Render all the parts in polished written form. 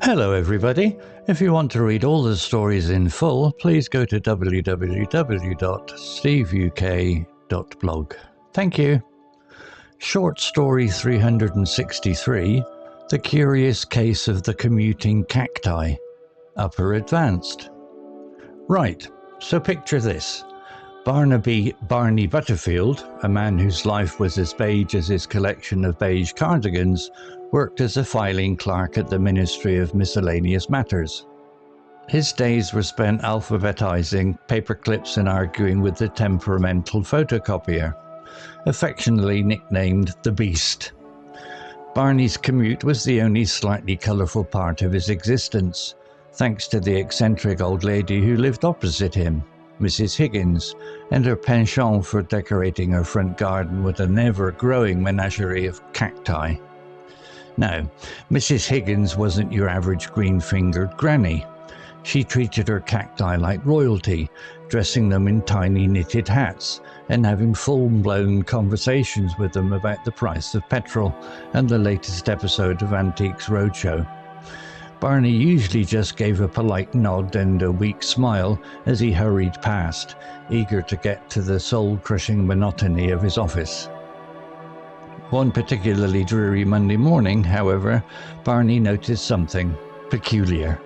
Hello everybody. If you want to read all the stories in full, please go to www.steveuk.blog. Thank you. Short story 363, The Curious Case of the Commuting Cacti. Upper Advanced. Right, so picture this. Barnaby Barney Butterfield, a man whose life was as beige as his collection of beige cardigans, worked as a filing clerk at the Ministry of Miscellaneous Matters. His days were spent alphabetising, paperclips and arguing with the temperamental photocopier, affectionately nicknamed the Beast. Barney's commute was the only slightly colourful part of his existence, thanks to the eccentric old lady who lived opposite him, Mrs. Higgins, and her penchant for decorating her front garden with an ever-growing menagerie of cacti. Now, Mrs. Higgins wasn't your average green-fingered granny. She treated her cacti like royalty, dressing them in tiny knitted hats and having full-blown conversations with them about the price of petrol and the latest episode of Antiques Roadshow. Barney usually just gave a polite nod and a weak smile as he hurried past, eager to get to the soul-crushing monotony of his office. One particularly dreary Monday morning, however, Barney noticed something peculiar.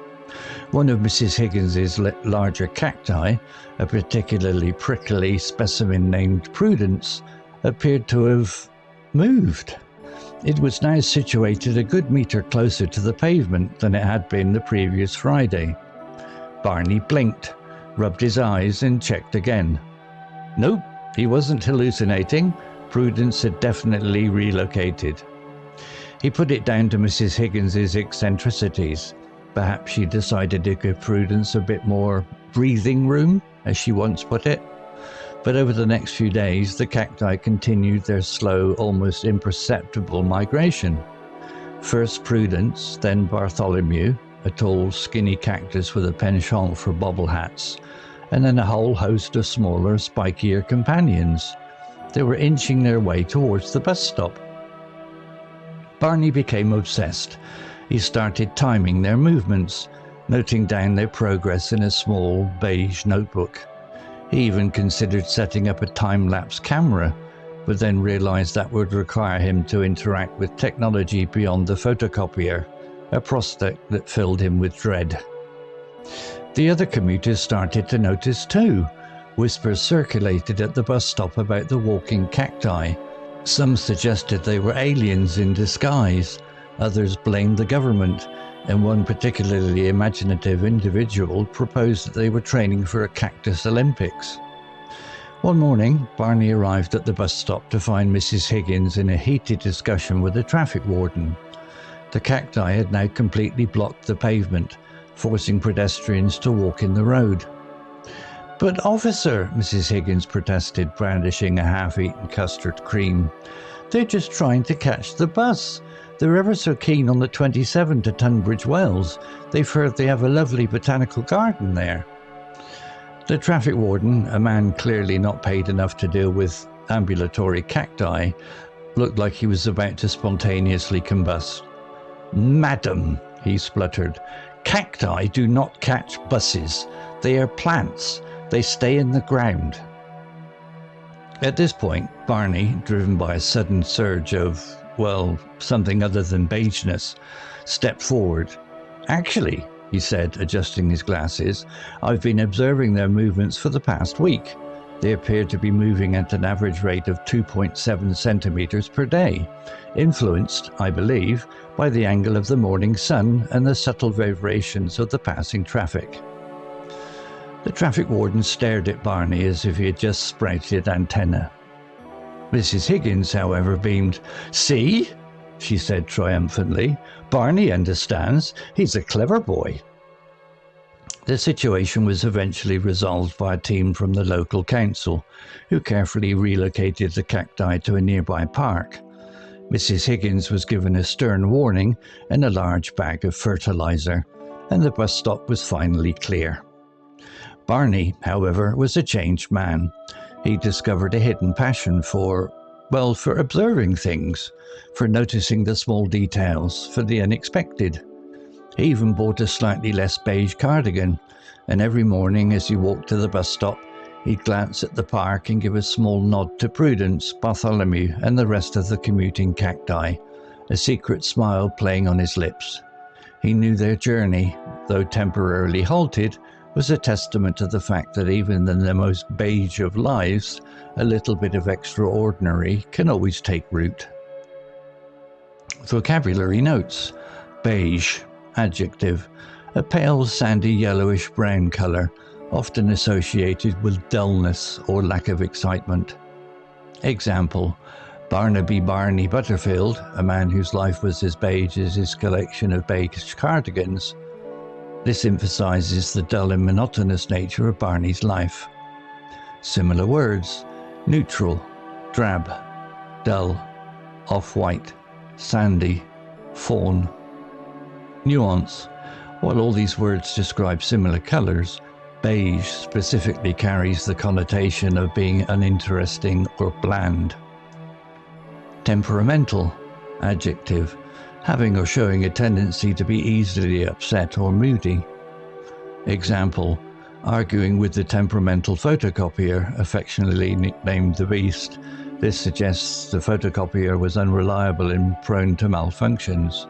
One of Mrs. Higgins's larger cacti, a particularly prickly specimen named Prudence, appeared to have moved. It was now situated a good metre closer to the pavement than it had been the previous Friday. Barney blinked, rubbed his eyes and checked again. Nope, he wasn't hallucinating. Prudence had definitely relocated. He put it down to Mrs. Higgins's eccentricities. Perhaps she decided to give Prudence a bit more breathing room, as she once put it. But over the next few days, the cacti continued their slow, almost imperceptible migration. First Prudence, then Bartholomew, a tall, skinny cactus with a penchant for bobble hats, and then a whole host of smaller, spikier companions. They were inching their way towards the bus stop. Barney became obsessed. He started timing their movements, noting down their progress in a small, beige notebook. He even considered setting up a time-lapse camera, but then realized that would require him to interact with technology beyond the photocopier, a prospect that filled him with dread. The other commuters started to notice too. Whispers circulated at the bus stop about the walking cacti. Some suggested they were aliens in disguise, others blamed the government, and one particularly imaginative individual proposed that they were training for a cactus Olympics. One morning, Barney arrived at the bus stop to find Mrs. Higgins in a heated discussion with the traffic warden. The cacti had now completely blocked the pavement, forcing pedestrians to walk in the road. "But officer," Mrs. Higgins protested, brandishing a half-eaten custard cream, "they're just trying to catch the bus. They're ever so keen on the 27 to Tunbridge Wells. They've heard they have a lovely botanical garden there." The traffic warden, a man clearly not paid enough to deal with ambulatory cacti, looked like he was about to spontaneously combust. "Madam," he spluttered, "cacti do not catch buses. They are plants. They stay in the ground." At this point, Barney, driven by a sudden surge of, well, something other than beigeness, stepped forward. "Actually," he said, adjusting his glasses, "I've been observing their movements for the past week. They appear to be moving at an average rate of 2.7 centimetres per day, influenced, I believe, by the angle of the morning sun and the subtle vibrations of the passing traffic." The traffic warden stared at Barney as if he had just sprouted antennae. Mrs. Higgins, however, beamed. "See?" she said triumphantly. "Barney understands. He's a clever boy." The situation was eventually resolved by a team from the local council, who carefully relocated the cacti to a nearby park. Mrs. Higgins was given a stern warning and a large bag of fertilizer, and the bus stop was finally clear. Barney, however, was a changed man. He discovered a hidden passion for observing things, for noticing the small details, for the unexpected. He even bought a slightly less beige cardigan, and every morning as he walked to the bus stop, he'd glance at the park and give a small nod to Prudence, Bartholomew, and the rest of the commuting cacti, a secret smile playing on his lips. He knew their journey, though temporarily halted, was a testament to the fact that even in the most beige of lives, a little bit of extraordinary can always take root. Vocabulary notes. Beige, adjective, a pale sandy yellowish brown colour, often associated with dullness or lack of excitement. Example, Barnaby Barney Butterfield, a man whose life was as beige as his collection of beige cardigans. This emphasises the dull and monotonous nature of Barney's life. Similar words: neutral, drab, dull, off-white, sandy, fawn. Nuance. While all these words describe similar colours, beige specifically carries the connotation of being uninteresting or bland. Temperamental, adjective, having or showing a tendency to be easily upset or moody. Example, arguing with the temperamental photocopier, affectionately nicknamed the Beast. This suggests the photocopier was unreliable and prone to malfunctions.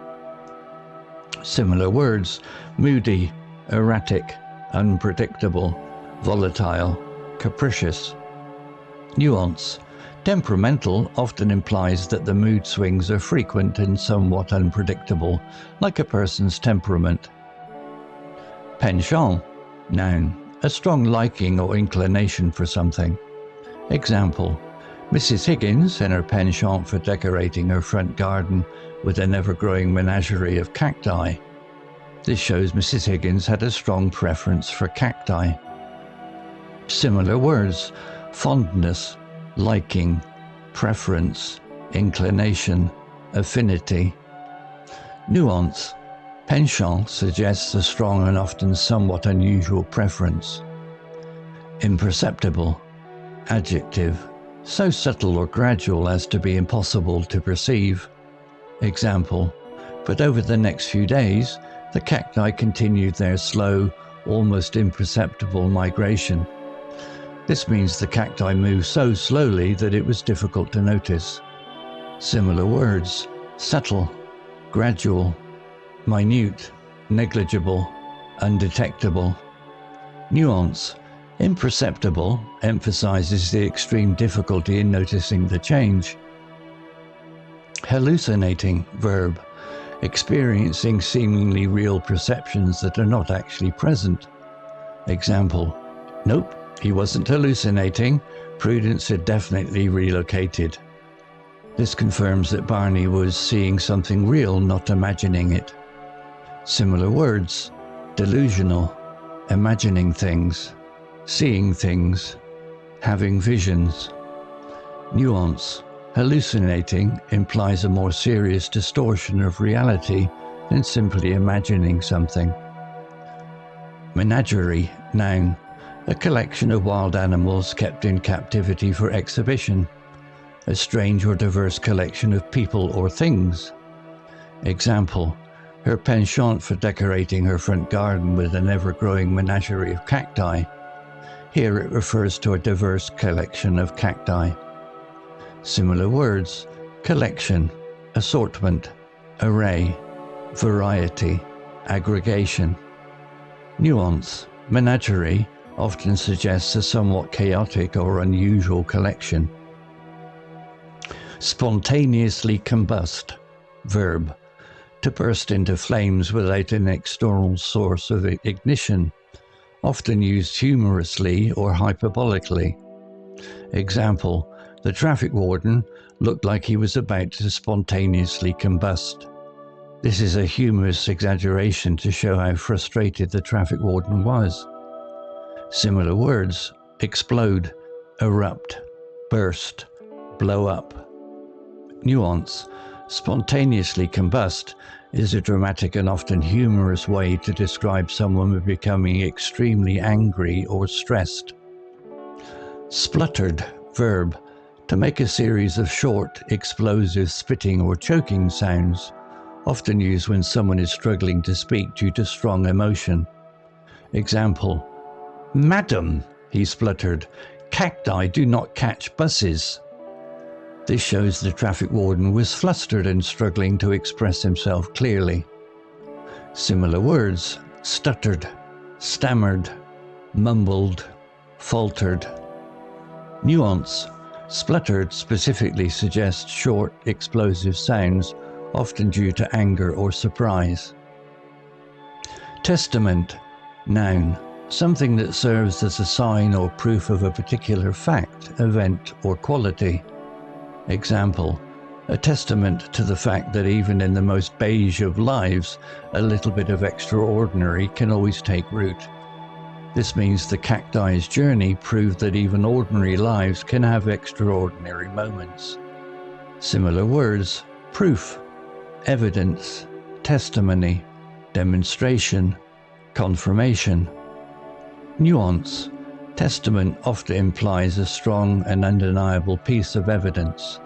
Similar words: moody, erratic, unpredictable, volatile, capricious. Nuance. Temperamental often implies that the mood swings are frequent and somewhat unpredictable, like a person's temperament. Penchant, noun, a strong liking or inclination for something. Example, Mrs. Higgins and her penchant for decorating her front garden with an ever-growing menagerie of cacti. This shows Mrs. Higgins had a strong preference for cacti. Similar words: fondness, liking, preference, inclination, affinity. Nuance. Penchant suggests a strong and often somewhat unusual preference. Imperceptible, adjective, so subtle or gradual as to be impossible to perceive. Example, but over the next few days, the cacti continued their slow, almost imperceptible migration. This means the cacti moved so slowly that it was difficult to notice. Similar words: subtle, gradual, minute, negligible, undetectable. Nuance. Imperceptible emphasizes the extreme difficulty in noticing the change. Hallucinating, verb, experiencing seemingly real perceptions that are not actually present. Example, nope, he wasn't hallucinating. Prudence had definitely relocated. This confirms that Barney was seeing something real, not imagining it. Similar words: delusional, imagining things, seeing things, having visions. Nuance. Hallucinating implies a more serious distortion of reality than simply imagining something. Menagerie, noun, a collection of wild animals kept in captivity for exhibition, a strange or diverse collection of people or things. Example, her penchant for decorating her front garden with an ever-growing menagerie of cacti. Here it refers to a diverse collection of cacti. Similar words: collection, assortment, array, variety, aggregation. Nuance. Menagerie often suggests a somewhat chaotic or unusual collection. Spontaneously combust, verb, to burst into flames without an external source of ignition, often used humorously or hyperbolically. Example, the traffic warden looked like he was about to spontaneously combust. This is a humorous exaggeration to show how frustrated the traffic warden was. Similar words: explode, erupt, burst, blow up. Nuance. Spontaneously combust is a dramatic and often humorous way to describe someone becoming extremely angry or stressed. Spluttered, verb, to make a series of short, explosive spitting or choking sounds, often used when someone is struggling to speak due to strong emotion. Example: "Madam," he spluttered, "cacti do not catch buses." This shows the traffic warden was flustered and struggling to express himself clearly. Similar words: stuttered, stammered, mumbled, faltered. Nuance: spluttered specifically suggests short, explosive sounds, often due to anger or surprise. Testament, noun, something that serves as a sign or proof of a particular fact, event, or quality. Example: a testament to the fact that even in the most beige of lives, a little bit of extraordinary can always take root. This means the cacti's journey proved that even ordinary lives can have extraordinary moments. Similar words: proof, evidence, testimony, demonstration, confirmation. Nuance: testament often implies a strong and undeniable piece of evidence.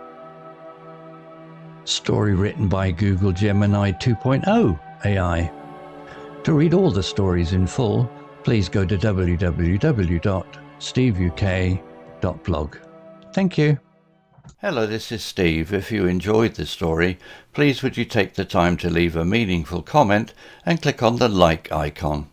Story written by Google Gemini 2.0 AI. To read all the stories in full, please go to www.steveuk.blog. Thank you. Hello, this is Steve. If you enjoyed the story, please would you take the time to leave a meaningful comment and click on the like icon.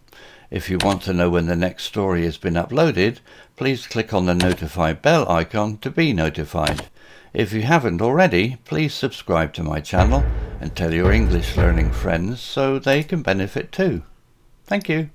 If you want to know when the next story has been uploaded, please click on the notify bell icon to be notified. If you haven't already, please subscribe to my channel and tell your English learning friends so they can benefit too. Thank you.